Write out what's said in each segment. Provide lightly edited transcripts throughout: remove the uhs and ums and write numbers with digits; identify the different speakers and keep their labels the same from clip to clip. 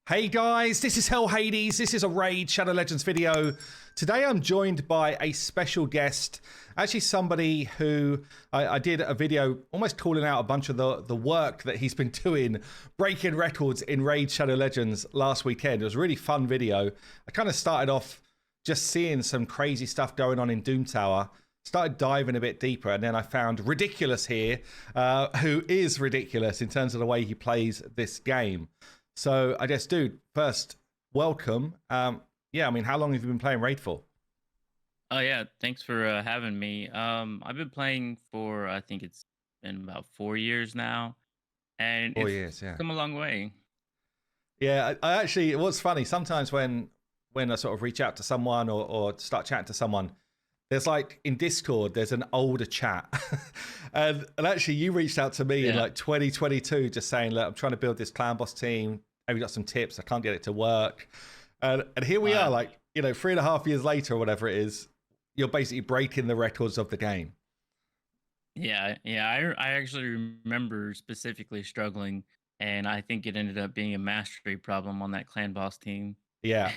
Speaker 1: Hey guys, this is Hell Hades. This is a Raid Shadow Legends video. Today I'm joined by a special guest, actually somebody who I did a video almost calling out a bunch of the work that he's been doing, breaking records in Raid Shadow Legends last weekend. It was a really fun video. I kind of started off just seeing some crazy stuff going on in Doom Tower, started diving a bit deeper, and then I found Ridiculous here, who is ridiculous in terms of the way he plays this game. So I guess, dude, first, welcome. Yeah, I mean, how long have you been playing Raid for?
Speaker 2: Oh yeah, thanks for having me. I've been playing for I think it's been about 4 years now, and
Speaker 1: 4 years, yeah.
Speaker 2: come a long way.
Speaker 1: Yeah, I actually, what's funny, sometimes when I sort of reach out to someone or start chatting to someone, there's like in Discord, there's an older chat. and actually, you reached out to me in like 2022, just saying, look, I'm trying to build this clan boss team. Have you got some tips? I can't get it to work. And here we are, like, 3.5 years later or whatever it is, you're basically breaking the records of the game.
Speaker 2: Yeah. I actually remember specifically struggling, and I think it ended up being a mastery problem on that clan boss team.
Speaker 1: Yeah.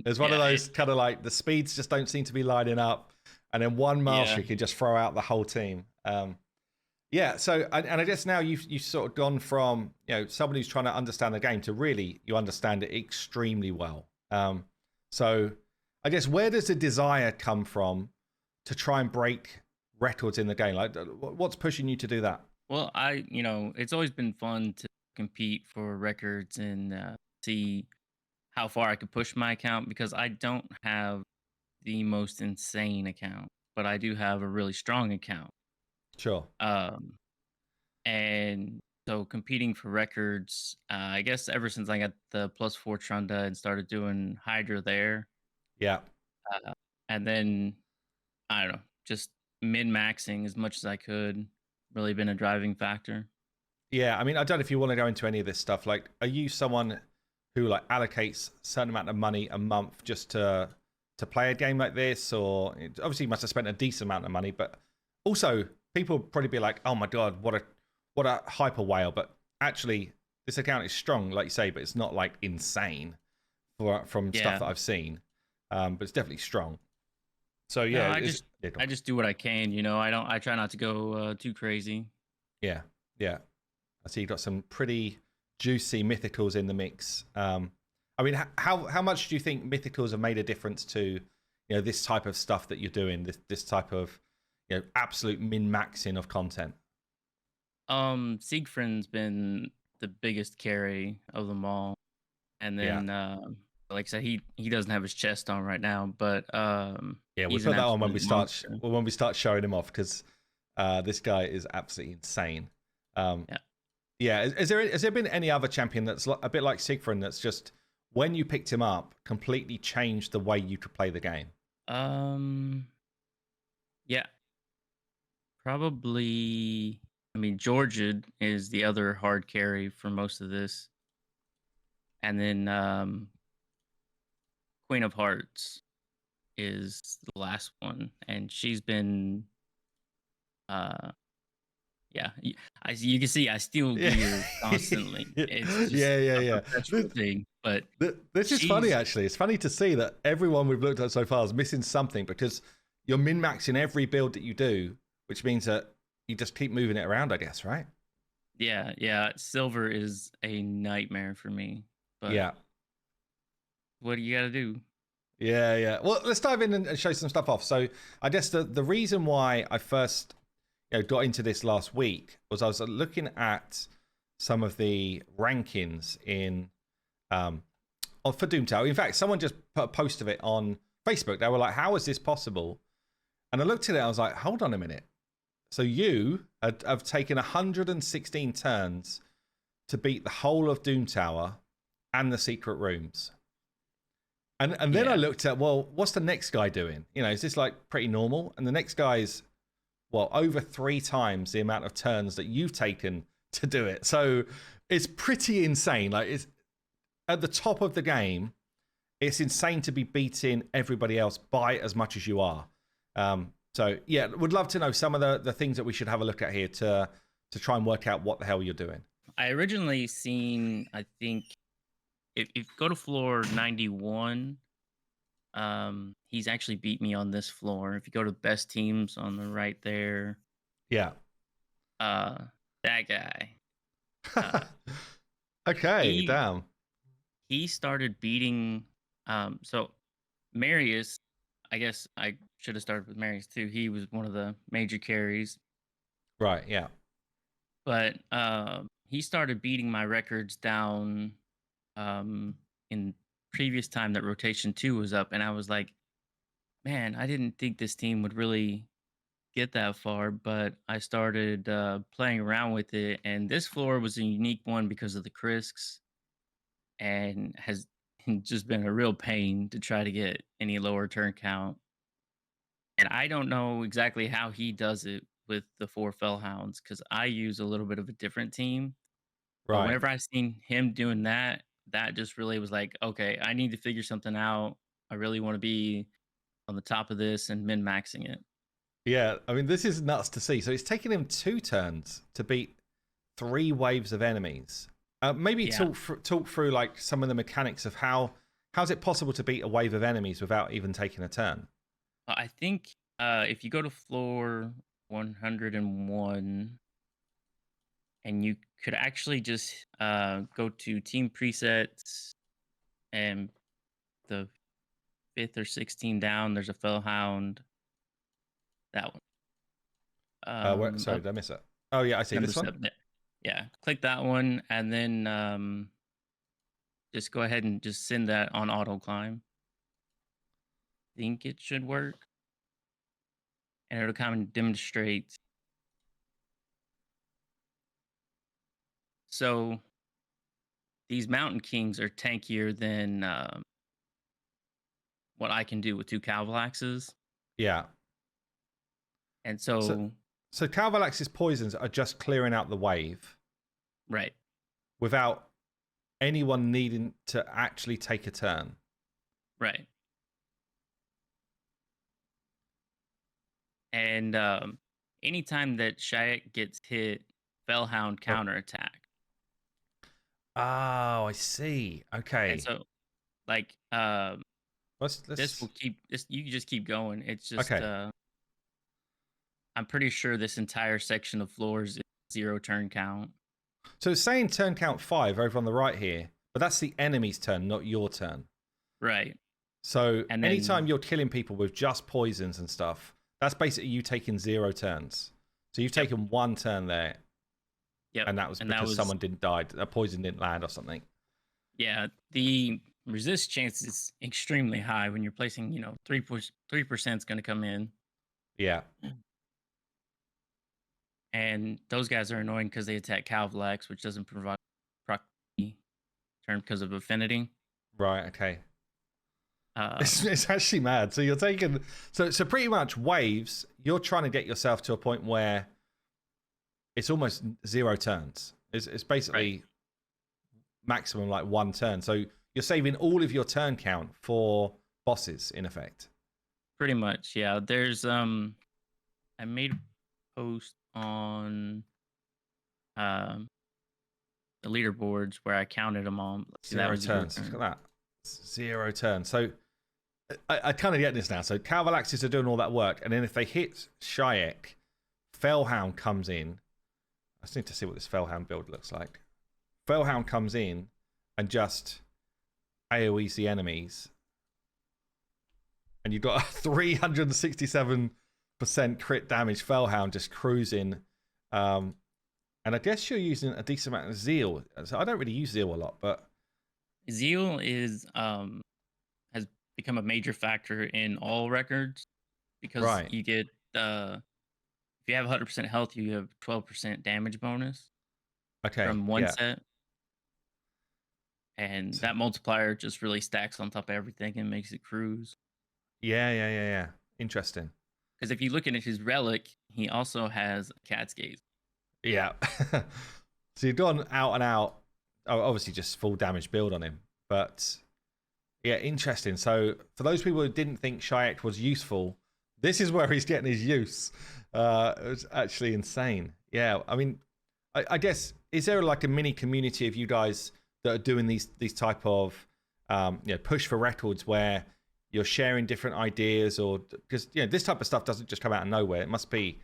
Speaker 1: There's one of those kind of like the speeds just don't seem to be lining up, and then one mastery can just throw out the whole team. Yeah, so, and I guess now you've sort of gone from, someone who's trying to understand the game to really, you understand it extremely well. So I guess where does the desire come from to try and break records in the game? Like, what's pushing you to do that?
Speaker 2: Well, it's always been fun to compete for records and see how far I could push my account, because I don't have the most insane account, but I do have a really strong account.
Speaker 1: Sure.
Speaker 2: And so competing for records, I guess ever since I got the +4 Trunda and started doing Hydra there.
Speaker 1: Yeah.
Speaker 2: And then, I don't know, just min-maxing as much as I could, really been a driving factor.
Speaker 1: Yeah, I mean, I don't know if you want to go into any of this stuff. Like, are you someone who like allocates a certain amount of money a month just to play a game like this? Or obviously you must have spent a decent amount of money, but also people probably be like, oh my God, what a hyper whale. But actually this account is strong, like you say, but it's not like insane from stuff that I've seen. But it's definitely strong. So yeah,
Speaker 2: no, I just do what I can, I try not to go too crazy.
Speaker 1: Yeah. I see you've got some pretty juicy mythicals in the mix. I mean, how much do you think mythicals have made a difference to, this type of stuff that you're doing, this type of, absolute min-maxing of content?
Speaker 2: Seigfrund's been the biggest carry of them all. And then, like I said, he doesn't have his chest on right now, but
Speaker 1: yeah, we'll put that on when we start showing him off, because this guy is absolutely insane. Yeah. Has there been any other champion that's a bit like Seigfrund that's just, when you picked him up, completely changed the way you could play the game?
Speaker 2: Yeah, probably. I mean, Georgid is the other hard carry for most of this, and then Queen of Hearts is the last one, and she's been yeah, you can see I steal gear constantly. It's just that's the thing. But
Speaker 1: this is funny, actually. It's funny to see that everyone we've looked at so far is missing something, because you're min-maxing every build that you do, which means that you just keep moving it around, I guess, right?
Speaker 2: Yeah. Silver is a nightmare for me. But
Speaker 1: yeah.
Speaker 2: What do you got to do?
Speaker 1: Yeah. Well, let's dive in and show some stuff off. So I guess the reason why I first got into this last week was I was looking at some of the rankings in for Doom Tower. In fact, someone just put a post of it on Facebook. They were like, how is this possible? And I looked at it, I was like, hold on a minute. So you have taken 116 turns to beat the whole of Doom Tower and the secret rooms. And then I looked at, well, what's the next guy doing? Is this like pretty normal? And the next guy's, well, over 3 times the amount of turns that you've taken to do it. So it's pretty insane. Like, it's at the top of the game. It's insane to be beating everybody else by as much as you are. So yeah, would love to know some of the things that we should have a look at here to try and work out what the hell you're doing.
Speaker 2: I originally seen, I think, if you go to floor 91, he's actually beat me on this floor. If you go to best teams on the right there,
Speaker 1: Yeah.
Speaker 2: uh, that guy, uh,
Speaker 1: Okay,
Speaker 2: he
Speaker 1: damn.
Speaker 2: he started beating. So Marius, I guess I should have started with Marius too. He was one of the major carries,
Speaker 1: Right, yeah.
Speaker 2: but he started beating my records down in previous time that rotation 2 was up, and I was like, man, I didn't think this team would really get that far, but I started playing around with it, and this floor was a unique one because of the Crisks, and has just been a real pain to try to get any lower turn count. And I don't know exactly how he does it with the 4 Fellhounds because I use a little bit of a different team. But
Speaker 1: Right.
Speaker 2: whenever I seen him doing that, that just really was like, okay, I need to figure something out. I really want to be on the top of this and min maxing it.
Speaker 1: Yeah, I mean, this is nuts to see. So it's taken him 2 turns to beat 3 waves of enemies. Maybe
Speaker 2: Yeah.
Speaker 1: talk through like some of the mechanics of how's it possible to beat a wave of enemies without even taking a turn?
Speaker 2: I think if you go to floor 101, and you could actually just go to team presets, and the 5th or 16 down, there's a Fellhound. That one.
Speaker 1: Sorry,
Speaker 2: Up
Speaker 1: did I miss it? Oh yeah, I see
Speaker 2: number
Speaker 1: this one.
Speaker 2: 7. Yeah, click that one, and then just go ahead and just send that on auto climb. Think it should work, and it'll come and demonstrate. So these Mountain Kings are tankier than what I can do with 2 Kalvalaxes.
Speaker 1: Yeah.
Speaker 2: And
Speaker 1: So
Speaker 2: so,
Speaker 1: so Kalvalax's poisons are just clearing out the wave
Speaker 2: right,
Speaker 1: without anyone needing to actually take a turn.
Speaker 2: right. And anytime that Shayak gets hit, Fellhound
Speaker 1: Oh,
Speaker 2: counterattack.
Speaker 1: I see.
Speaker 2: And
Speaker 1: Okay.
Speaker 2: so, like,
Speaker 1: Let's
Speaker 2: this will keep this. You can just keep going. It's just,
Speaker 1: okay.
Speaker 2: I'm pretty sure this entire section of floors is 0 turn count.
Speaker 1: So it's saying turn count 5 over on the right here, but that's the enemy's turn, not your turn.
Speaker 2: Right.
Speaker 1: So
Speaker 2: And
Speaker 1: anytime
Speaker 2: then,
Speaker 1: you're killing people with just poisons and stuff, that's basically you taking 0 turns. So you've
Speaker 2: yep,
Speaker 1: taken 1 turn there,
Speaker 2: yep.
Speaker 1: and that was
Speaker 2: And that
Speaker 1: because
Speaker 2: was,
Speaker 1: someone didn't die, a poison didn't land or something.
Speaker 2: yeah, the resist chance is extremely high when you're placing, 3% is going to come in.
Speaker 1: Yeah.
Speaker 2: And those guys are annoying because they attack Kalvalax, which doesn't provide proc turn because of affinity.
Speaker 1: Right. Okay.
Speaker 2: Um,
Speaker 1: It's actually mad. So you're taking so pretty much waves. You're trying to get yourself to a point where it's almost 0 turns. It's basically
Speaker 2: right.
Speaker 1: maximum like 1 turn. So you're saving all of your turn count for bosses in effect.
Speaker 2: Pretty much, yeah. There's I made a post on um the leaderboards where I counted them all. See, that
Speaker 1: 0
Speaker 2: was 0
Speaker 1: turns. Look
Speaker 2: turn.
Speaker 1: at that. 0 turns. So I kind of get this now. So Kalvalaxes are doing all that work, and then if they hit Shayak, Fellhound comes in. I just need to see what this Fellhound build looks like. Fellhound comes in and just AoEs the enemies, and you've got a 367% crit damage Fellhound just cruising. And I guess you're using a decent amount of Zeal. So I don't really use Zeal a lot, but
Speaker 2: Zeal is has become a major factor in all records because
Speaker 1: right.
Speaker 2: you get if you have 100% health, you have 12% damage bonus
Speaker 1: Okay.
Speaker 2: from one
Speaker 1: Yeah.
Speaker 2: set. And that multiplier just really stacks on top of everything and makes it cruise.
Speaker 1: Yeah. Interesting.
Speaker 2: Because if you look at his relic, he also has a cat's gaze.
Speaker 1: Yeah. So you've gone out and out. Oh, obviously just full damage build on him. But yeah, interesting. So for those people who didn't think Shayak was useful, this is where he's getting his use. It was actually insane. Yeah. I mean, I guess, is there like a mini community of you guys that are doing these type of push for records where you're sharing different ideas, or because this type of stuff doesn't just come out of nowhere. It must be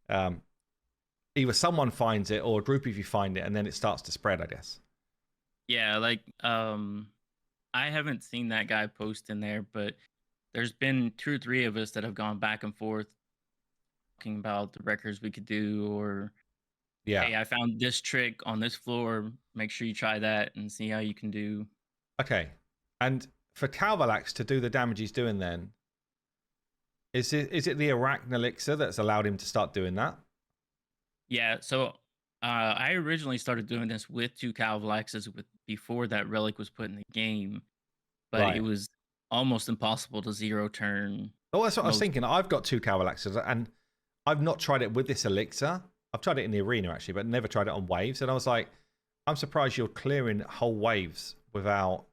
Speaker 1: either someone finds it or a group of you find it, and then it starts to spread, I guess.
Speaker 2: Yeah, like I haven't seen that guy post in there, but there's been 2 or 3 of us that have gone back and forth talking about the records we could do, or
Speaker 1: Yeah.
Speaker 2: hey, I found this trick on this floor. Make sure you try that and see how you can do.
Speaker 1: Okay. And for Kalvalax to do the damage he's doing, then is it the Arachne Elixir that's allowed him to start doing that?
Speaker 2: Yeah, so I originally started doing this with 2 Kalvalaxes before that relic was put in the game, but it
Speaker 1: Right.
Speaker 2: was almost impossible to 0 turn.
Speaker 1: Oh, that's what I was
Speaker 2: Most
Speaker 1: thinking. I've got 2 Kalvalaxes, and I've not tried it with this elixir. I've tried it in the arena actually, but never tried it on waves. And I was like, I'm surprised you're clearing whole waves without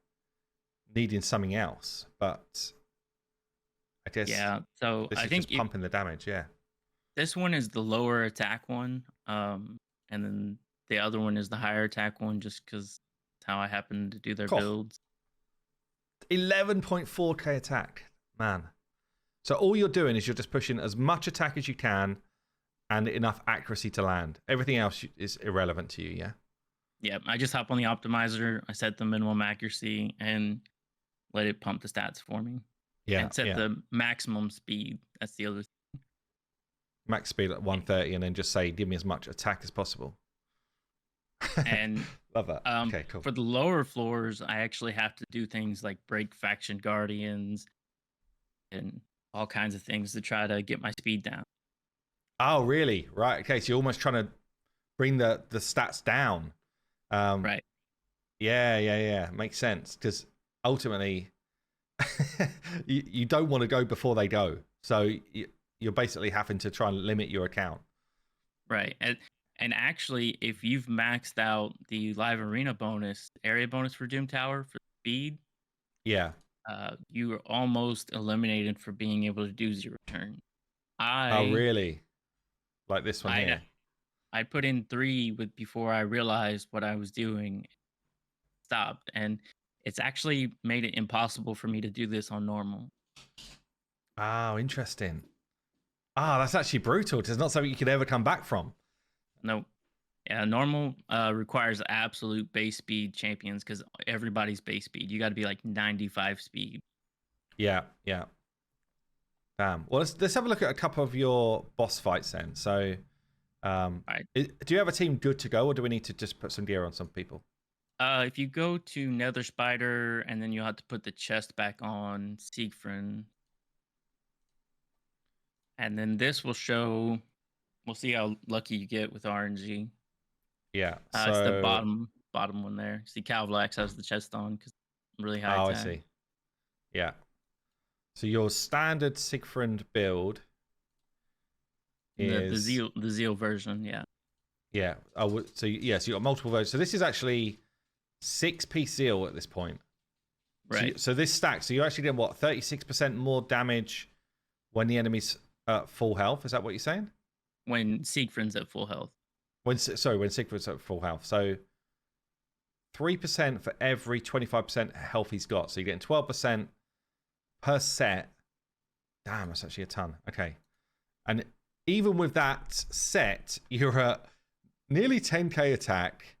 Speaker 1: needing something else. But I guess
Speaker 2: so
Speaker 1: this
Speaker 2: I
Speaker 1: is
Speaker 2: think
Speaker 1: just pumping the damage. Yeah.
Speaker 2: this one is the lower attack one, and then the other one is the higher attack one, just because how I happen to do their
Speaker 1: Cool.
Speaker 2: builds.
Speaker 1: 11.4k attack, man. So all you're doing is you're just pushing as much attack as you can and enough accuracy to land. Everything else is irrelevant to you, yeah?
Speaker 2: Yeah, I just hop on the optimizer, I set the minimum accuracy, and let it pump the stats for me.
Speaker 1: Yeah.
Speaker 2: And set the maximum speed. That's the other thing.
Speaker 1: Max speed at 130, and then just say, give me as much attack as possible.
Speaker 2: And
Speaker 1: love that. Okay, cool.
Speaker 2: For the lower floors, I actually have to do things like break faction guardians and all kinds of things to try to get my speed down.
Speaker 1: Oh, really? Right. Okay, so you're almost trying to bring the stats down.
Speaker 2: Right.
Speaker 1: Yeah. Makes sense, because ultimately you don't want to go before they go. So you're basically having to try and limit your account.
Speaker 2: Right. And actually, if you've maxed out the live arena bonus, area bonus for Doom Tower for speed,
Speaker 1: yeah,
Speaker 2: you are almost eliminated for being able to do 0 turn.
Speaker 1: Oh, really? Like this one here?
Speaker 2: I put in 3 before I realized what I was doing. Stopped, and it's actually made it impossible for me to do this on normal.
Speaker 1: Oh, interesting. That's actually brutal. It's not something you could ever come back from.
Speaker 2: Nope. Yeah, normal requires absolute base speed champions, because everybody's base speed. You got to be like 95 speed.
Speaker 1: Yeah. Damn. Well, let's have a look at a couple of your boss fights then. So,
Speaker 2: Right.
Speaker 1: do you have a team good to go, or do we need to just put some gear on some people?
Speaker 2: If you go to Nether Spider, and then you'll have to put the chest back on Seigfrund. And then this will show, we'll see how lucky you get with RNG.
Speaker 1: Yeah.
Speaker 2: It's the bottom one there. See, Kalvalax has the chest on because really high attack.
Speaker 1: I see. Yeah. So your standard Seigfrund build is
Speaker 2: the Zeal version, yeah.
Speaker 1: Yeah. So you got multiple versions. So this is actually 6-piece Zeal at this point.
Speaker 2: Right.
Speaker 1: So this stacks. So you're actually getting what, 36% more damage when the enemy's at full health. Is that what you're saying?
Speaker 2: When Seigfrund's at full health.
Speaker 1: When Seigfrund's at full health. So 3% for every 25% health he's got. So you're getting 12% per set. Damn, that's actually a ton. Okay. And even with that set, you're at nearly 10k attack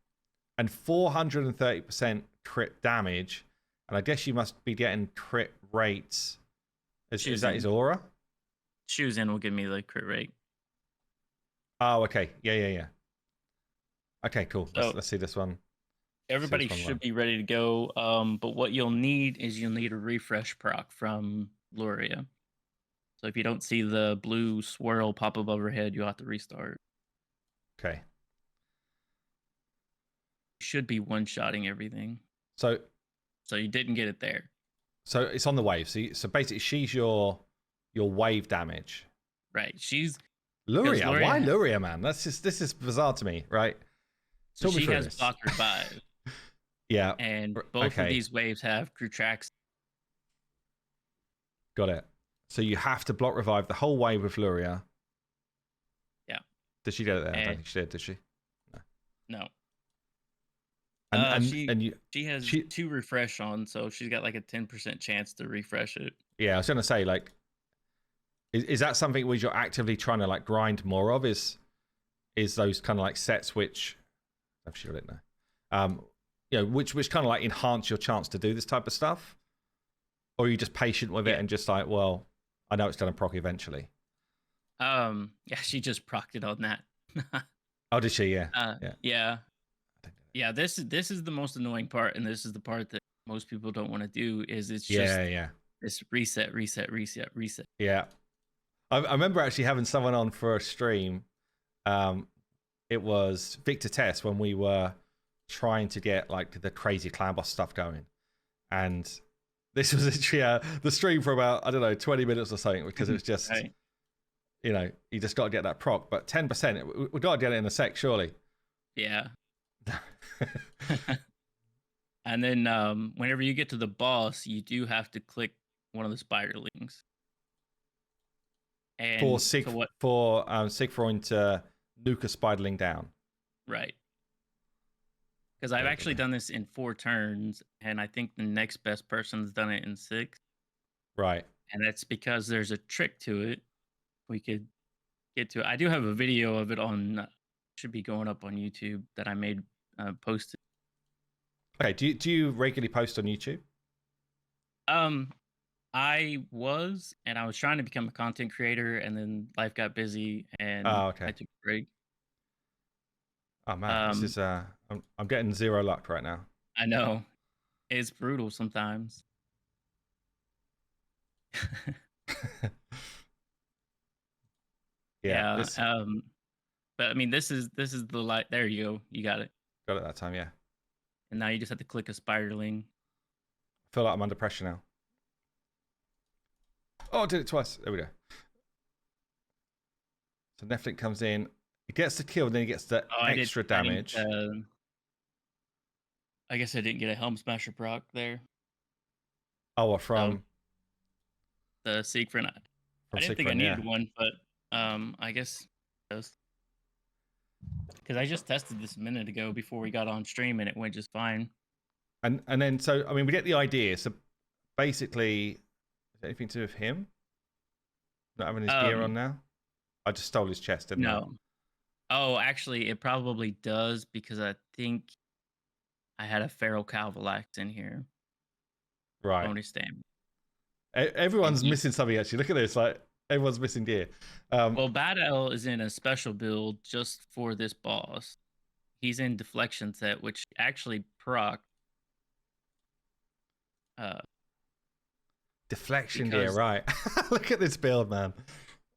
Speaker 1: and 430% crit damage. And I guess you must be getting crit rates. Is that his aura?
Speaker 2: Shoes in will give me the crit rate.
Speaker 1: Oh, okay. Yeah. Okay, cool. Let's see this one.
Speaker 2: Everybody should be ready to go. But what you'll need is a refresh proc from Luria. So if you don't see the blue swirl pop up overhead, you'll have to restart.
Speaker 1: Okay.
Speaker 2: You should be one-shotting everything.
Speaker 1: So
Speaker 2: you didn't get it there.
Speaker 1: So it's on the wave. So basically, she's your wave damage.
Speaker 2: Right. She's
Speaker 1: Luria. Why Luria, man? This is bizarre to me, right?
Speaker 2: So she has block revive.
Speaker 1: Yeah.
Speaker 2: And both of these waves have crew tracks.
Speaker 1: Got it. So you have to block revive the whole wave with Luria.
Speaker 2: Yeah.
Speaker 1: Did she get it there? I don't think she did she?
Speaker 2: No.
Speaker 1: And you
Speaker 2: she has
Speaker 1: she
Speaker 2: 2 refresh on, so she's got like a 10% chance to refresh it.
Speaker 1: yeah, I was gonna say, like, is that something which you're actively trying to like grind more of? Is those kind of like sets which I've sure it now, which kind of like enhance your chance to do this type of stuff, or are you just patient with it
Speaker 2: Yeah.
Speaker 1: and just like, well, I know it's gonna proc eventually.
Speaker 2: Yeah, she just procced it on that.
Speaker 1: Oh, did she? Yeah,
Speaker 2: Yeah. Yeah, this is the most annoying part, and this is the part that most people don't want to do. Is it's just
Speaker 1: yeah.
Speaker 2: this reset, reset, reset, reset.
Speaker 1: Yeah. I remember actually having someone on for a stream. It was Victor Test when we were trying to get like the crazy clan boss stuff going, and this was literally the stream for about, I don't know, 20 minutes or something, because it was just
Speaker 2: Right.
Speaker 1: you just got to get that proc. But 10%, we got to get it in a sec, surely.
Speaker 2: Yeah. And then whenever you get to the boss, you do have to click one of the spiderlings.
Speaker 1: for
Speaker 2: And so what?
Speaker 1: Seigfrund to nuke a spiderling down.
Speaker 2: Right. Because I've actually done this in 4 turns, and I think the next best person's done it in 6.
Speaker 1: Right.
Speaker 2: And that's because there's a trick to it. We could get to it. I do have a video of it on, should be going up on YouTube, that I made posted.
Speaker 1: Okay. Do you regularly post on YouTube?
Speaker 2: I was, and I was trying to become a content creator, and then life got busy, and
Speaker 1: Okay.
Speaker 2: I took a break.
Speaker 1: Oh man, this is I'm getting 0 luck right now.
Speaker 2: I know. It's brutal sometimes.
Speaker 1: Yeah.
Speaker 2: But I mean, this is the light. There you go. You got it.
Speaker 1: Got it that time, yeah.
Speaker 2: And now you just have to click a spiderling.
Speaker 1: I feel like I'm under pressure now. Oh, I did it twice. There we go. So Nephilim comes in. He gets the kill, then he gets the extra damage.
Speaker 2: I guess I didn't get a Helm Smasher proc there.
Speaker 1: Oh, from
Speaker 2: the Seigfrund. I didn't think I needed one, but I guess it does. Because I just tested this a minute ago before we got on stream, and it went just fine.
Speaker 1: And then, so I mean, we get the idea. So basically, is there anything to do with him not having his gear on now? I just stole his chest, didn't I?
Speaker 2: No. Oh, actually, it probably does, because I think I had a feral Kalvalax in here.
Speaker 1: Right.
Speaker 2: Bonus damage.
Speaker 1: Everyone's missing something, actually. Look at this. Like, everyone's missing gear.
Speaker 2: Well, Bad L is in a special build just for this boss. He's in Deflection set, which actually proc.
Speaker 1: Deflection gear, right? Look at this build, man.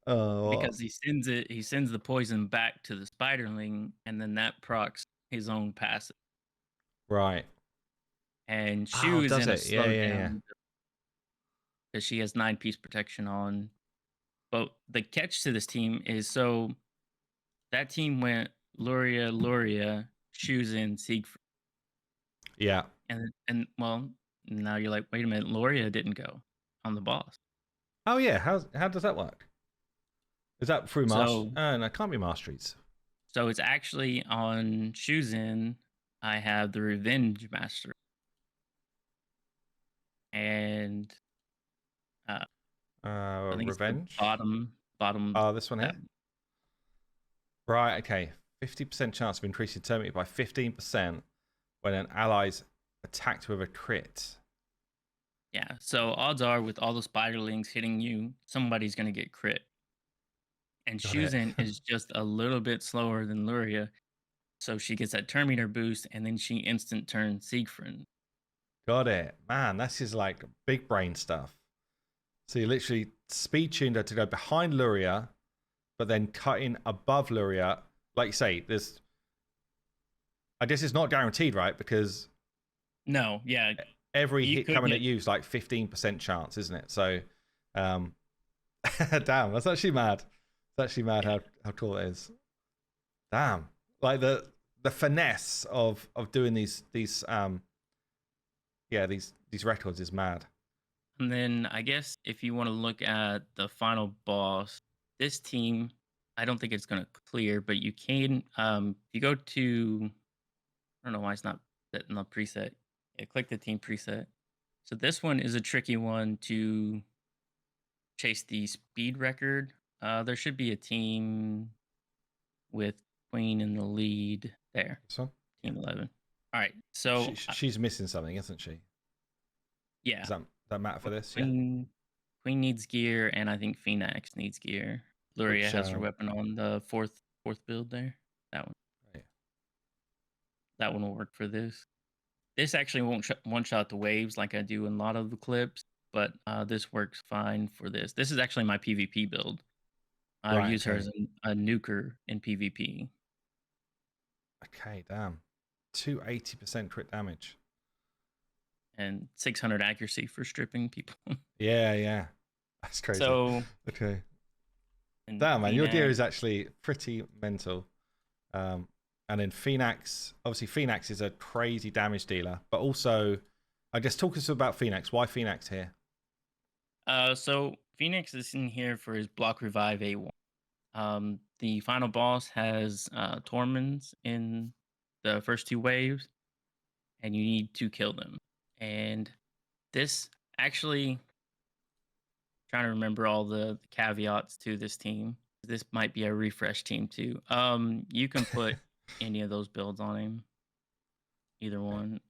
Speaker 1: Oh,
Speaker 2: because he sends the poison back to the spiderling, and then that procs his own passive.
Speaker 1: Right.
Speaker 2: And Shu is in a slowdown because she has 9-piece protection on. But the catch to this team is, so that team went Luria, Shu's in Seigfrund.
Speaker 1: Yeah.
Speaker 2: And well, now you're like, wait a minute, Luria didn't go on the boss.
Speaker 1: Oh yeah, how does that work? Is that through master? No, it can't be masteries.
Speaker 2: So it's actually on Shu's in. I have the Revenge Master. And
Speaker 1: Revenge?
Speaker 2: Bottom.
Speaker 1: Oh, this one here? Right, okay. 50% chance of increasing eternity by 15% when an ally's attacked with a crit.
Speaker 2: Yeah, so odds are, with all the spiderlings hitting you, somebody's going to get crit. And Shuzin is just a little bit slower than Luria. So she gets that Terminator boost, and then she instant turns Seigfrund.
Speaker 1: Got it. Man, that's just like big brain stuff. So you literally speed tuned her to go behind Luria, but then cut in above Luria. Like you say, there's... I guess it's not guaranteed, right? Because...
Speaker 2: No, yeah.
Speaker 1: Every hit coming at you is like 15% chance, isn't it? So, damn, that's actually mad. It's actually mad how cool it is. Damn, like the finesse of doing these records is mad.
Speaker 2: And then I guess if you want to look at the final boss, this team, I don't think it's going to clear, but you can. If you go to, I don't know why it's not setting the preset. Yeah, click the team preset. So this one is a tricky one to chase the speed record. There should be a team with Queen in the lead there.
Speaker 1: This one?
Speaker 2: Team 11. All right. So
Speaker 1: she's missing something, isn't she?
Speaker 2: yeah.
Speaker 1: Does that matter for this?
Speaker 2: Queen needs gear, and I think Phoenix needs gear. Luria has her weapon on the fourth build there. That one.
Speaker 1: Yeah.
Speaker 2: That one will work for this. This actually won't one-shot the waves like I do in a lot of the clips, but this works fine for this. This is actually my PvP build. I use her as a nuker in PvP.
Speaker 1: Okay, damn. 280% crit damage.
Speaker 2: And 600 accuracy for stripping people.
Speaker 1: Yeah. That's crazy.
Speaker 2: So,
Speaker 1: okay. Damn, man, your gear is actually pretty mental. And then Phoenix, obviously Phoenix is a crazy damage dealer, but also, I guess talk us about Phoenix. Why Phoenix here?
Speaker 2: So Phoenix is in here for his block revive A1. The final boss has Torments in the first 2 waves, and you need to kill them. And this actually, trying to remember all the caveats to this team. This might be a refresh team too. You can put any of those builds on him, either one,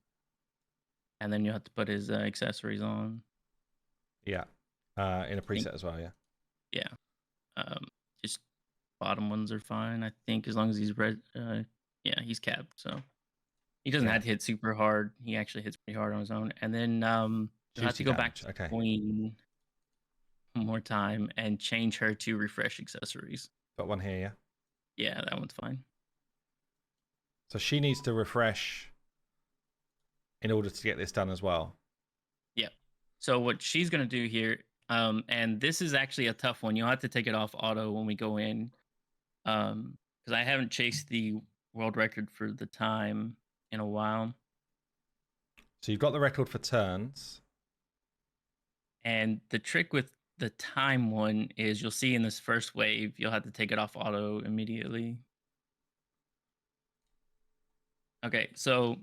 Speaker 2: and then you have to put his accessories on.
Speaker 1: Yeah, in a preset as well.
Speaker 2: Yeah. Just bottom ones are fine, I think, as long as he's red. Yeah, he's capped, so he doesn't have to hit super hard. He actually hits pretty hard on his own. And then you have to go back to Queen one more time and change her to refresh accessories.
Speaker 1: Got one here, yeah?
Speaker 2: Yeah, that one's fine.
Speaker 1: So she needs to refresh in order to get this done as well.
Speaker 2: Yeah. So what she's going to do here, and this is actually a tough one. You'll have to take it off auto when we go in, because I haven't chased the world record for the time in a while.
Speaker 1: So you've got the record for turns.
Speaker 2: And the trick with the time one is you'll see in this first wave, you'll have to take it off auto immediately. Okay, so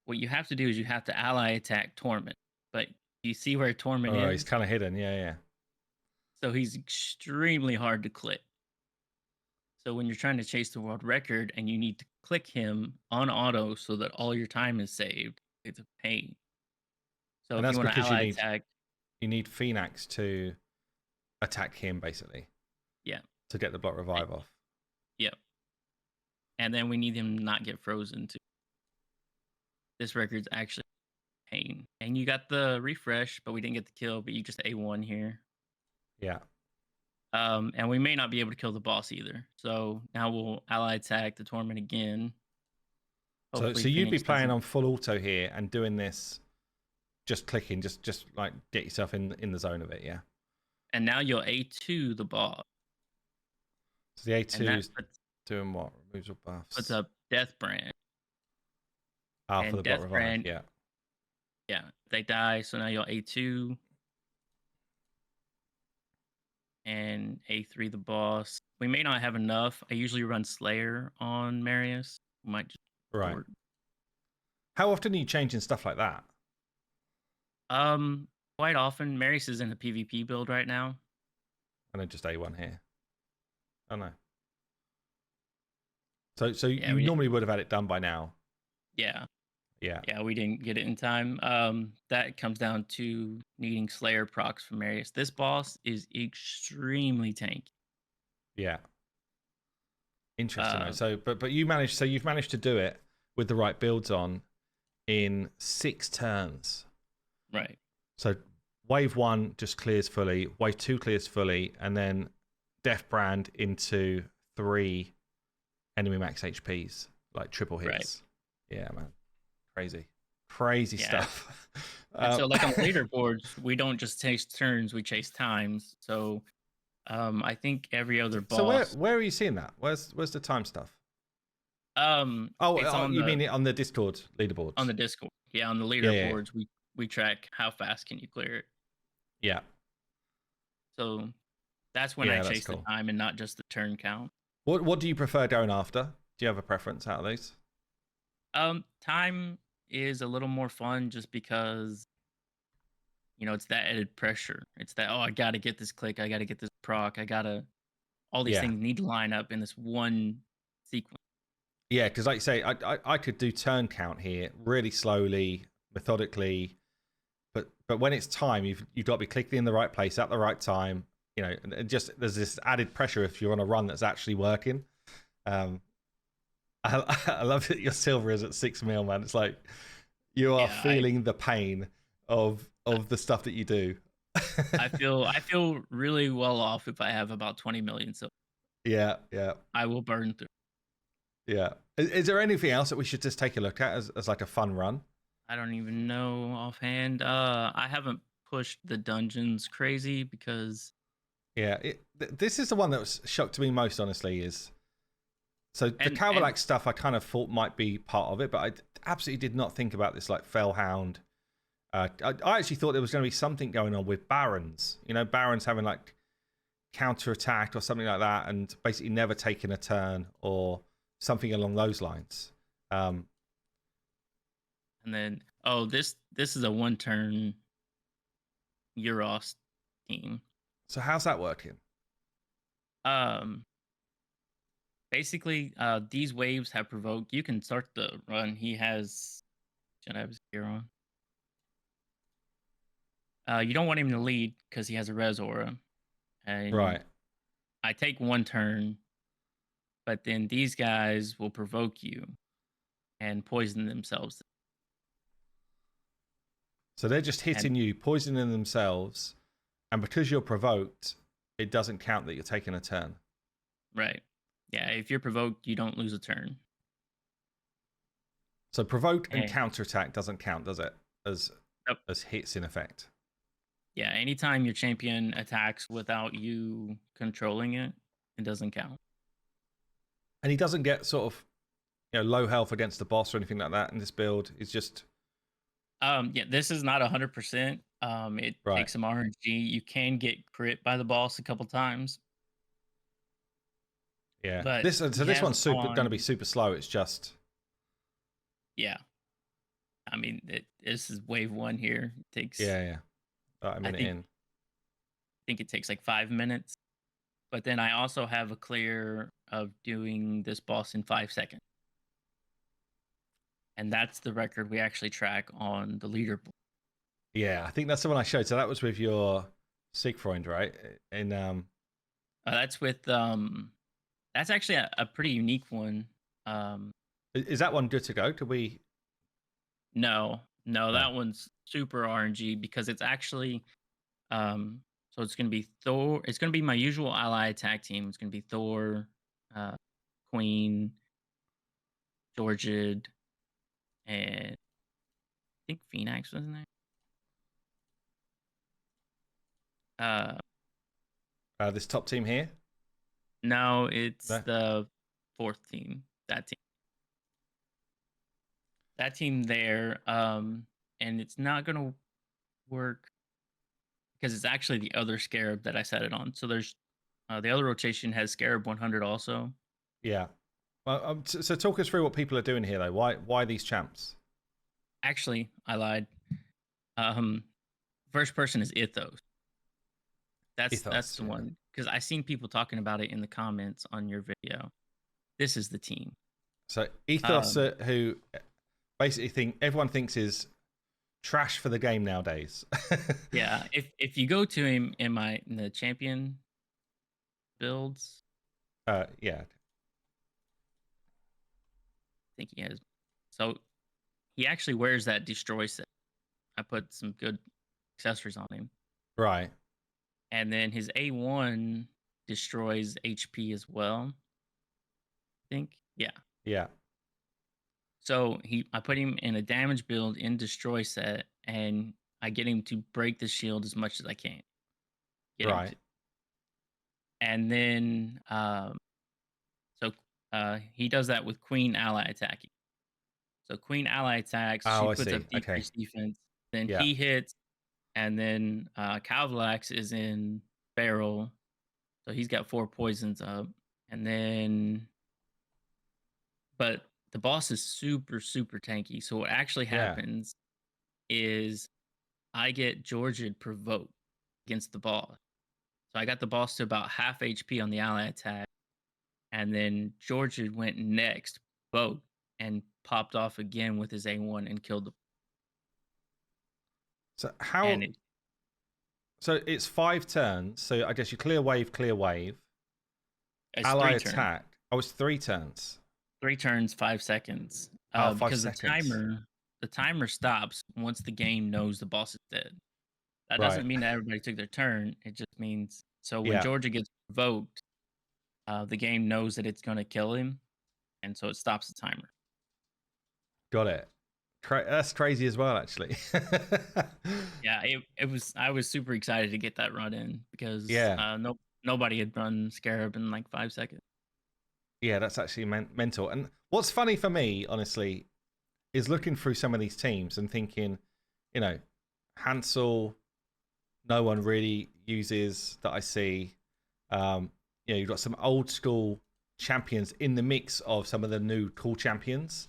Speaker 2: what you have to do is you have to ally attack Torment. But you see where Torment is?
Speaker 1: Oh, he's kind of hidden. Yeah.
Speaker 2: So he's extremely hard to click. So when you're trying to chase the world record and you need to click him on auto so that all your time is saved, it's a pain. So
Speaker 1: and
Speaker 2: if
Speaker 1: that's
Speaker 2: you want to ally attack,
Speaker 1: you need Phoenix to attack him, basically.
Speaker 2: Yeah.
Speaker 1: To get the block revive off.
Speaker 2: Yep. And then we need him to not get frozen too. This record's actually pain. And you got the refresh, but we didn't get the kill, but you just A1 here.
Speaker 1: Yeah.
Speaker 2: And we may not be able to kill the boss either. So now we'll ally attack the Torment again.
Speaker 1: So you'd be playing on full auto here and doing this, just clicking, just like get yourself in the zone of it, yeah.
Speaker 2: And now you'll A2 the boss.
Speaker 1: So the A2 is doing what? Removes your buffs.
Speaker 2: Puts up Death Brand.
Speaker 1: For the block revive, yeah.
Speaker 2: Yeah, they die, so now you'll A2. And A3 the boss. We may not have enough. I usually run Slayer on Marius. We might just
Speaker 1: right. How often are you changing stuff like that?
Speaker 2: Quite often. Marius is in a PvP build right now.
Speaker 1: And then just A1 here. Oh no. So you normally would have had it done by now.
Speaker 2: Yeah.
Speaker 1: Yeah,
Speaker 2: we didn't get it in time. That comes down to needing Slayer procs from Marius. This boss is extremely tanky.
Speaker 1: Yeah. Interesting. So, but you've managed to do it with the right builds on in 6 turns.
Speaker 2: Right.
Speaker 1: So wave 1 just clears fully, wave 2 clears fully, and then Death Brand into 3 enemy max HPs, like triple hits. Right. Yeah, man. Crazy stuff.
Speaker 2: So like on leaderboards, we don't just chase turns, we chase times. So I think every other boss.
Speaker 1: So where are you seeing that? Where's the time stuff?
Speaker 2: You
Speaker 1: mean it on the Discord leaderboards?
Speaker 2: On the Discord. Yeah, on the leaderboards, we track how fast can you clear it.
Speaker 1: Yeah.
Speaker 2: So that's when I chase the time and not just the turn count.
Speaker 1: What do you prefer going after? Do you have a preference out of these?
Speaker 2: Time is a little more fun just because it's that added pressure. It's that, oh, I gotta get this click, I gotta get this proc, I gotta all these
Speaker 1: Yeah.
Speaker 2: things need to line up in this one sequence.
Speaker 1: Yeah, because like you say, I could do turn count here really slowly, methodically, but when it's time, you've got to be clicking in the right place at the right time. And just there's this added pressure if you're on a run that's actually working. Um, I love that your silver is at 6 mil, man. It's like you are
Speaker 2: Yeah, I
Speaker 1: feeling the pain of the stuff that you do.
Speaker 2: I feel really well off if I have about 20 million, so
Speaker 1: Yeah, yeah,
Speaker 2: I will burn through.
Speaker 1: yeah. Is there anything else that we should just take a look at as like a fun run?
Speaker 2: I don't even know offhand. I haven't pushed the dungeons crazy because
Speaker 1: Yeah, this is the one that was shocked to me most, honestly. Is so the
Speaker 2: and
Speaker 1: Kalvalax stuff I kind of thought might be part of it, but I absolutely did not think about this like Fellhound. I actually thought there was going to be something going on with Barons. Barons having like counterattack or something like that, and basically never taking a turn or something along those lines.
Speaker 2: and then this is a one turn Euros team.
Speaker 1: So how's that working?
Speaker 2: Um Basically, these waves have provoked. You can start the run. Should I have his gear on? You don't want him to lead because he has a res aura, and
Speaker 1: Right.
Speaker 2: I take one turn, but then these guys will provoke you and poison themselves.
Speaker 1: So they're just
Speaker 2: And
Speaker 1: hitting you, poisoning themselves, and because you're provoked, it doesn't count that you're taking a turn.
Speaker 2: right, yeah. If you're provoked, you don't lose a turn.
Speaker 1: So provoke and
Speaker 2: And
Speaker 1: counterattack doesn't count, does it? As
Speaker 2: Yep.
Speaker 1: as hits in effect.
Speaker 2: Yeah, anytime your champion attacks without you controlling it, it doesn't count.
Speaker 1: And he doesn't get sort of low health against the boss or anything like that in this build. It's just
Speaker 2: Yeah, this is not 100%. It
Speaker 1: right.
Speaker 2: takes some RNG. You can get crit by the boss a couple times,
Speaker 1: Yeah.
Speaker 2: but
Speaker 1: This
Speaker 2: he
Speaker 1: this
Speaker 2: has
Speaker 1: one's super going to
Speaker 2: on.
Speaker 1: be super slow. It's just
Speaker 2: Yeah, I mean, this is wave one here. It takes,
Speaker 1: yeah. About a
Speaker 2: I
Speaker 1: minute in.
Speaker 2: think it takes like 5 minutes. But then I also have a clear of doing this boss in 5 seconds, and that's the record we actually track on the leaderboard.
Speaker 1: Yeah, I think that's the one I showed. So that was with your Seigfrund, right? And
Speaker 2: That's with that's actually a pretty unique one.
Speaker 1: is that one good to go? Could we?
Speaker 2: No, no,
Speaker 1: No.
Speaker 2: that one's super RNG because it's actually so it's gonna be Thor. It's gonna be my usual ally attack team. It's gonna be Thor, uh, Queen, Georgid, and I think Phoenix was in there. Uh,
Speaker 1: This top team here.
Speaker 2: no, it's
Speaker 1: No.
Speaker 2: the fourth team. That team there. And it's not gonna work because it's actually the other Scarab that I set it on. So there's the other rotation has Scarab 100 also.
Speaker 1: Yeah. Well, so talk us through what people are doing here, though. Why these champs?
Speaker 2: Actually, I lied. Um, First person is Ithos. That's
Speaker 1: Ethos.
Speaker 2: the
Speaker 1: Yeah.
Speaker 2: one because I seen people talking about it in the comments on your video. This is the team.
Speaker 1: So Ethos,
Speaker 2: Um,
Speaker 1: who basically everyone thinks is trash for the game nowadays.
Speaker 2: yeah, if you go to him in the champion builds,
Speaker 1: Yeah.
Speaker 2: I think he has. So he actually wears that destroy set. I put some good accessories on him,
Speaker 1: Right.
Speaker 2: and then his A1 destroys HP as well. I think, yeah.
Speaker 1: Yeah.
Speaker 2: So I put him in a damage build in destroy set, and I get him to break the shield as much as I can. Get him
Speaker 1: Right.
Speaker 2: to, and then so he does that with Queen ally attacking. So Queen ally attacks, she
Speaker 1: Oh, I
Speaker 2: puts
Speaker 1: see.
Speaker 2: up
Speaker 1: Okay.
Speaker 2: decreased defense, then
Speaker 1: Yeah.
Speaker 2: he hits, and then Kalvalax is in barrel, so he's got 4 poisons up, and then but the boss is super, super tanky. So what actually
Speaker 1: Yeah.
Speaker 2: happens is I get Georgid provoked against the boss. So I got the boss to about half HP on the ally attack, and then Georgid went next, provoked, and popped off again with his A1 and killed the.
Speaker 1: So
Speaker 2: And
Speaker 1: how? So it's 5 turns. So I guess you clear wave.
Speaker 2: it's
Speaker 1: Ally
Speaker 2: 3 turns.
Speaker 1: attack. Oh, it's 3 turns.
Speaker 2: 3 turns, 5 seconds.
Speaker 1: Oh, five
Speaker 2: Because
Speaker 1: seconds.
Speaker 2: the timer stops once the game knows the boss is dead. That
Speaker 1: Right.
Speaker 2: doesn't mean that everybody took their turn. It just means so when
Speaker 1: Yeah.
Speaker 2: Georgia gets provoked, the game knows that it's going to kill him, and so it stops the timer.
Speaker 1: Got it. That's crazy as well, actually.
Speaker 2: Yeah, it was. I was super excited to get that run in because
Speaker 1: Yeah.
Speaker 2: nobody had run Scarab in like 5 seconds.
Speaker 1: Yeah, that's actually mental. And what's funny for me, honestly, is looking through some of these teams and thinking, you know, Hansel, no one really uses that I see. You've got some old school champions in the mix of some of the new cool champions.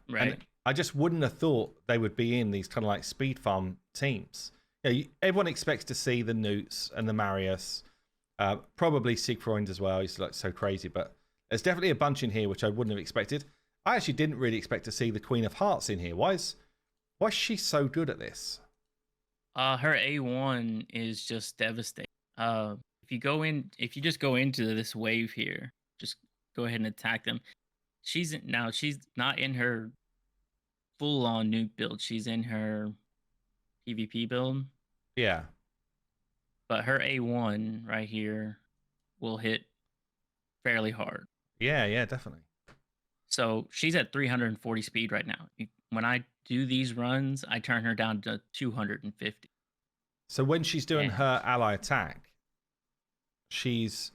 Speaker 2: Right.
Speaker 1: And I just wouldn't have thought they would be in these kind of like speed farm teams. Everyone expects to see the Newts and the Marius, probably Seigfrund as well. He's like so crazy, but there's definitely a bunch in here which I wouldn't have expected. I actually didn't really expect to see the Queen of Hearts in here. Why is she so good at this?
Speaker 2: Her A1 is just devastating. If you just go into this wave here, just go ahead and attack them. She's not in her full on nuke build. She's in her PvP build.
Speaker 1: Yeah.
Speaker 2: But her A1 right here will hit fairly hard.
Speaker 1: Yeah, definitely.
Speaker 2: So she's at 340 speed right now. When I do these runs, I turn her down to 250.
Speaker 1: So when she's doing
Speaker 2: And
Speaker 1: her ally attack, she's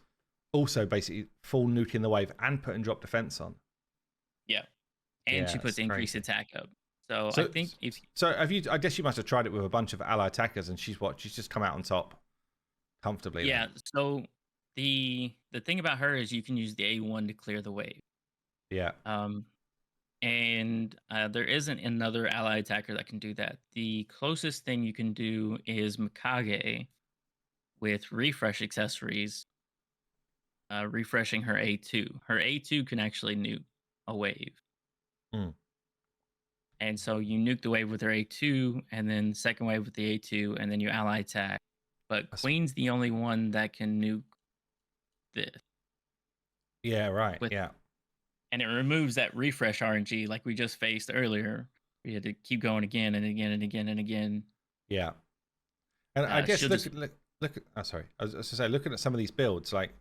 Speaker 1: also basically full nuking the wave and putting drop defense on.
Speaker 2: yeah, and
Speaker 1: Yeah,
Speaker 2: she puts
Speaker 1: it's
Speaker 2: increased
Speaker 1: crazy.
Speaker 2: attack up. So I
Speaker 1: So,
Speaker 2: think if
Speaker 1: so have you? I guess you must have tried it with a bunch of ally attackers, and she's just come out on top comfortably.
Speaker 2: yeah,
Speaker 1: Then.
Speaker 2: so the thing about her is you can use the A1 to clear the wave.
Speaker 1: Yeah.
Speaker 2: And there isn't another ally attacker that can do that. The closest thing you can do is Mikage with refresh accessories, refreshing her A2. Her A2 can actually nuke a wave.
Speaker 1: Mm.
Speaker 2: And so you nuke the wave with her A2, and then second wave with the A2, and then you ally attack. But Queen's the only one that can nuke this.
Speaker 1: Yeah, right. Yeah.
Speaker 2: And it removes that refresh RNG like we just faced earlier. We had to keep going again and again and again and again.
Speaker 1: Yeah. And I guess look. Oh, sorry. I was going to say, looking at some of these builds, like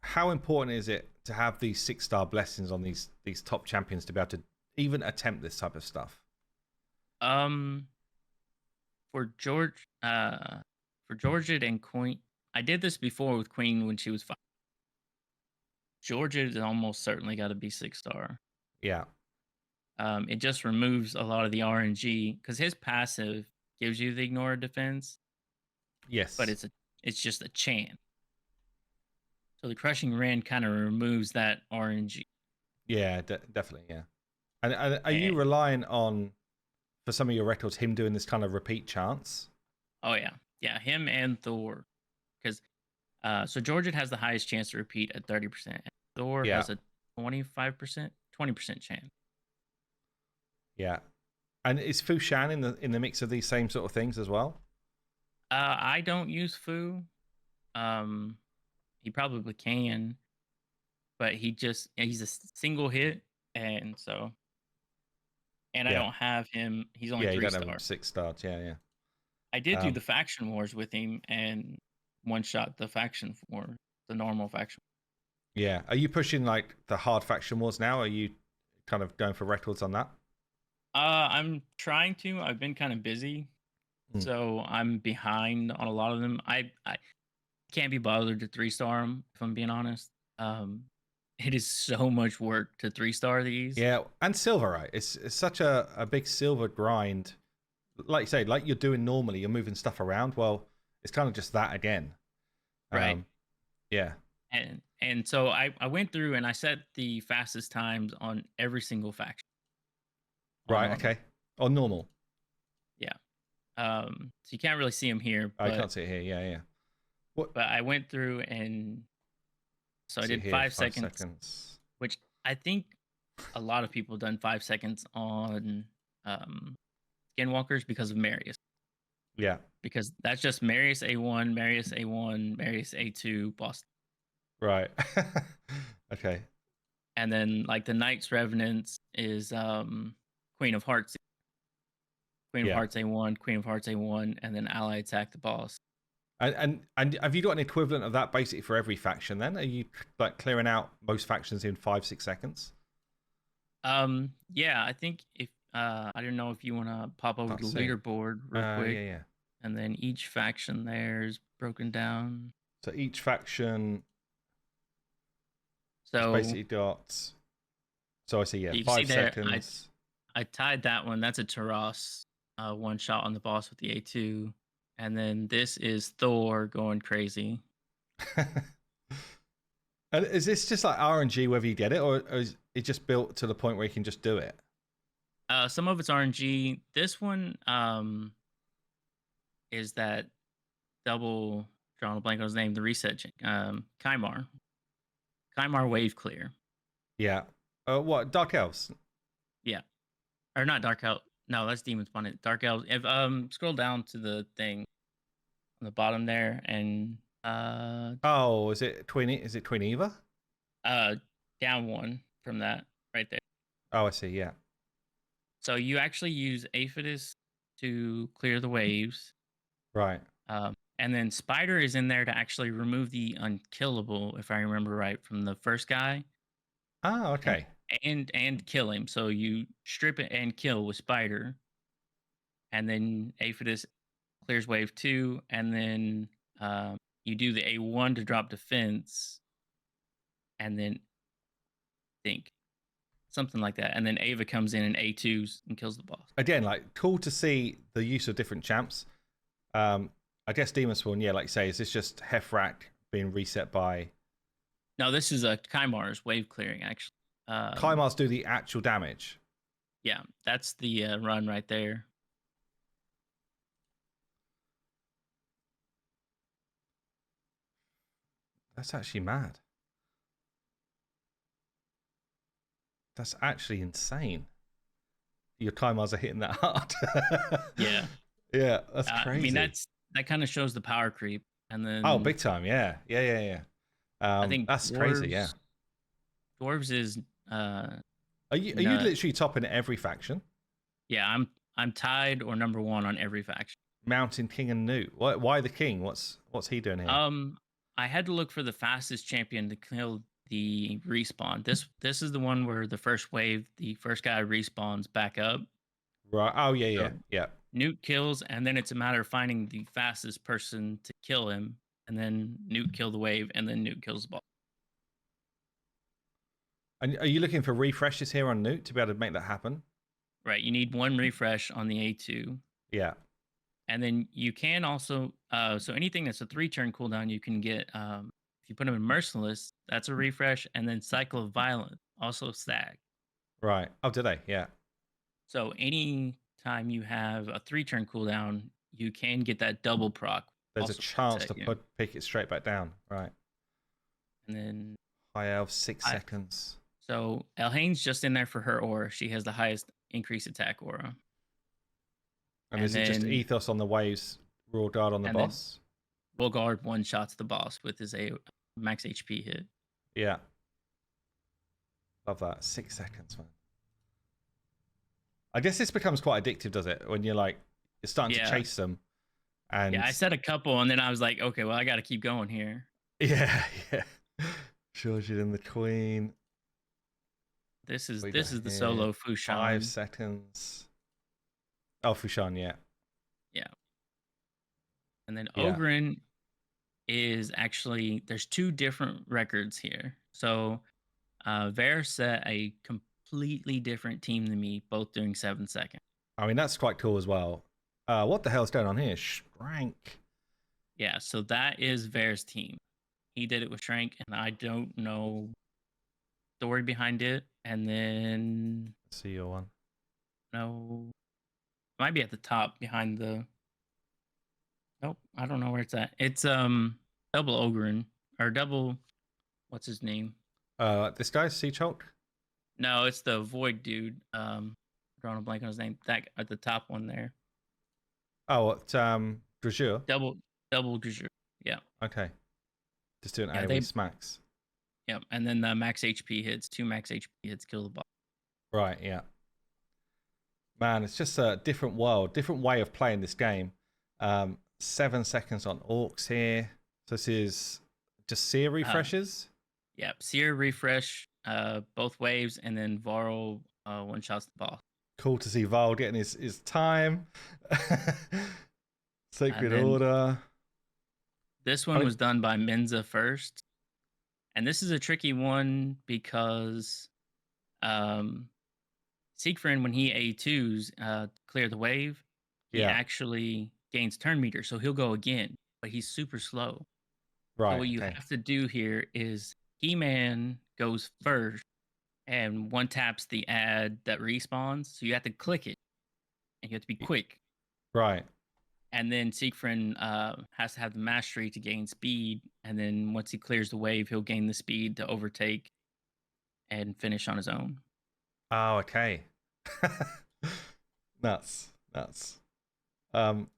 Speaker 1: how important is it to have these 6-star blessings on these top champions to be able to even attempt this type of stuff?
Speaker 2: For Georgid and Queen, I did this before with Queen when she was 5. Georgid is almost certainly got to be 6-star.
Speaker 1: Yeah.
Speaker 2: It just removes a lot of the RNG because his passive gives you the ignore defense.
Speaker 1: Yes.
Speaker 2: But it's just a chant. So the crushing rend kind of removes that RNG.
Speaker 1: Yeah, definitely. Yeah. And are you relying on, for some of your records, him doing this kind of repeat chance?
Speaker 2: Oh yeah, him and Thor, because so Georgid has the highest chance to repeat at 30%. Thor has a 20% chance.
Speaker 1: Yeah, and is Fu Shan in the mix of these same sort of things as well?
Speaker 2: I don't use Fu. He probably can, but he's a single hit, and so. And I don't have him. He's only 3
Speaker 1: you don't
Speaker 2: stars.
Speaker 1: have him 6 stars. Yeah.
Speaker 2: I did do the faction wars with him and one shot the faction war, the normal faction.
Speaker 1: Yeah. Are you pushing like the hard faction wars now? Are you kind of going for records on that?
Speaker 2: I'm trying to. I've been kind of busy, so I'm behind on a lot of them. I can't be bothered to 3-star them, if I'm being honest. It is so much work to 3-star these.
Speaker 1: Yeah, and silver, right? It's such a big silver grind. Like you say, like you're doing normally, you're moving stuff around. Well, it's kind of just that again.
Speaker 2: Right.
Speaker 1: Yeah.
Speaker 2: and so I went through and I set the fastest times on every single faction. On
Speaker 1: Right.
Speaker 2: normal.
Speaker 1: Okay. On normal.
Speaker 2: Yeah. So you can't really see them here,
Speaker 1: I can't see it here. Yeah. Yeah. What?
Speaker 2: but I went through and so I
Speaker 1: See
Speaker 2: did
Speaker 1: here.
Speaker 2: 5 seconds,
Speaker 1: seconds.
Speaker 2: which I think a lot of people have done 5 seconds on Skinwalkers because of Marius.
Speaker 1: Yeah.
Speaker 2: Because that's just Marius A1, Marius A1, Marius A2, boss.
Speaker 1: Right. Okay.
Speaker 2: And then like the Knights Revenants is Queen of Hearts. Queen of
Speaker 1: Yeah.
Speaker 2: Hearts A1, Queen of Hearts A1, and then ally attack the boss.
Speaker 1: And have you got an equivalent of that basically for every faction? Then are you like clearing out most factions in 5-6 seconds?
Speaker 2: Yeah, I think if I don't know if you want to pop over to the leaderboard real quick.
Speaker 1: Yeah.
Speaker 2: And then each faction there is broken down.
Speaker 1: So each faction.
Speaker 2: So
Speaker 1: basically got. So I see. Yeah, 5 seconds.
Speaker 2: I tied that one. That's a Taras. One shot on the boss with the A2. And then this is Thor going crazy.
Speaker 1: And is this just like RNG whether you get it, or is it just built to the point where you can just do it?
Speaker 2: Some of it's RNG. This one is that double, drawing a blank on his name, the reset, Kymar. Kymar wave clear.
Speaker 1: Yeah. What, Dark Elves?
Speaker 2: Yeah. Or not Dark Elves. No, that's Demon Spawn. Dark Elves. If scroll down to the thing on the bottom there and
Speaker 1: oh, is it Twin Eva?
Speaker 2: Down one from that right there.
Speaker 1: Oh, I see, yeah.
Speaker 2: So you actually use Aphidas to clear the waves.
Speaker 1: Right.
Speaker 2: And then Spider is in there to actually remove the unkillable, if I remember right, from the first guy.
Speaker 1: Oh, okay.
Speaker 2: And kill him. So you strip it and kill with Spider. And then Aphidas clears wave 2. And then you do the A1 to drop defense. And then think something like that. And then Ava comes in and A2s and kills the boss.
Speaker 1: Again, like cool to see the use of different champs. I guess Demon Spawn, yeah, like you say, is this just Hefrak being reset by...
Speaker 2: No, this is a Kymar's wave clearing, actually.
Speaker 1: Kymars do the actual damage?
Speaker 2: Yeah, that's the run right there.
Speaker 1: That's actually mad. That's actually insane. Your Kymars are hitting that hard.
Speaker 2: Yeah.
Speaker 1: Yeah, that's crazy.
Speaker 2: I mean, that kind of shows the power creep. And then
Speaker 1: big time, yeah. I think that's crazy, yeah.
Speaker 2: Dwarves is
Speaker 1: are you literally topping every faction?
Speaker 2: Yeah, I'm tied or number 1 on every faction.
Speaker 1: Mountain King and Newt. Why the King? What's he doing here?
Speaker 2: I had to look for the fastest champion to kill the respawn. This is the one where the first wave, the first guy respawns back up.
Speaker 1: Right. Oh yeah.
Speaker 2: Newt kills, and then it's a matter of finding the fastest person to kill him, and then Newt kill the wave, and then Newt kills the boss.
Speaker 1: And are you looking for refreshes here on Newt to be able to make that happen?
Speaker 2: Right. You need 1 refresh on the A2.
Speaker 1: Yeah.
Speaker 2: And then you can also, so anything that's a 3-turn cooldown, you can get, if you put them in Merciless, that's a refresh, and then Cycle of Violence, also stack.
Speaker 1: Right. Oh, do they? Yeah.
Speaker 2: So any time you have a 3-turn cooldown, you can get that double proc.
Speaker 1: There's a chance to pick it straight back down. Right.
Speaker 2: And then
Speaker 1: High Elf, 6 seconds.
Speaker 2: So Elhane's just in there for her aura. She has the highest increased attack aura.
Speaker 1: And is it just Ethos on the waves, Raw Guard on the boss?
Speaker 2: Raw Guard one-shots the boss with his max HP hit.
Speaker 1: Yeah. Love that. 6 seconds, man. I guess this becomes quite addictive, does it? When you're starting to chase them. And
Speaker 2: yeah, I said a couple, and then I was like, okay, well, I got to keep going here.
Speaker 1: Yeah. Georgid and the Queen.
Speaker 2: This is the solo Fushan.
Speaker 1: 5 seconds. Oh, Fushan, yeah.
Speaker 2: Yeah. And then Ogren is actually, there's 2 different records here. So Ver set a completely different team than me, both doing 7 seconds.
Speaker 1: I mean, that's quite cool as well. What the hell's going on here? Shrank.
Speaker 2: Yeah, so that is Ver's team. He did it with Shrank, and I don't know story behind it. And then
Speaker 1: See your one.
Speaker 2: no, might be at the top behind the. Nope, I don't know where it's at. It's double Ogren or double. What's his name?
Speaker 1: This guy's Sea Chalk.
Speaker 2: No, it's the Void dude. Drawing a blank on his name. That at the top one there.
Speaker 1: Oh, what, Dragure?
Speaker 2: Double Gajur. Yeah.
Speaker 1: Okay. Just doing
Speaker 2: Yeah,
Speaker 1: AoE smacks.
Speaker 2: Yeah, and then the max HP hits, 2 max HP hits kill the boss.
Speaker 1: Right, yeah. Man, it's just a different world, different way of playing this game. 7 seconds on orcs here. So this is just seer refreshes?
Speaker 2: Yeah, seer refresh, both waves, and then Varl one-shots the boss.
Speaker 1: Cool to see Varl getting his time. Sacred Order.
Speaker 2: This one was done by Menza first. And this is a tricky one because Seigfrund, when he A2s clear the wave, he actually gains turn meter. So he'll go again, but he's super slow.
Speaker 1: Right.
Speaker 2: So what you have to do here is He-Man goes first and one taps the ad that respawns. So you have to click it and you have to be quick.
Speaker 1: Right.
Speaker 2: And then Seigfrund has to have the mastery to gain speed. And then once he clears the wave, he'll gain the speed to overtake and finish on his own.
Speaker 1: Oh, okay. Nuts. I'm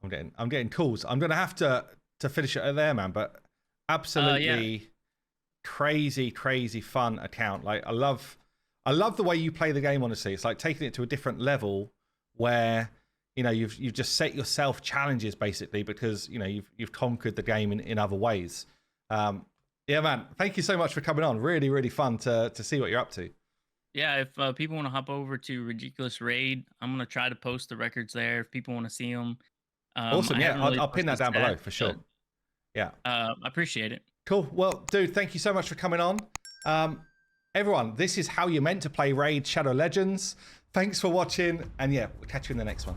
Speaker 1: getting calls. I'm gonna have to finish it there, man. But absolutely crazy fun account. Like I love the way you play the game. Honestly, it's like taking it to a different level where you know you've just set yourself challenges basically because you know you've conquered the game in other ways. Yeah, man. Thank you so much for coming on. Really fun to see what you're up to.
Speaker 2: Yeah, if people want to hop over to Ridiculous Raid, I'm gonna try to post the records there. If people want to see them,
Speaker 1: awesome. Yeah, I'll pin that down below for sure. Yeah,
Speaker 2: I appreciate it.
Speaker 1: Cool. Well, dude, thank you so much for coming on. Everyone, this is how you're meant to play Raid Shadow Legends. Thanks for watching, and yeah, we'll catch you in the next one.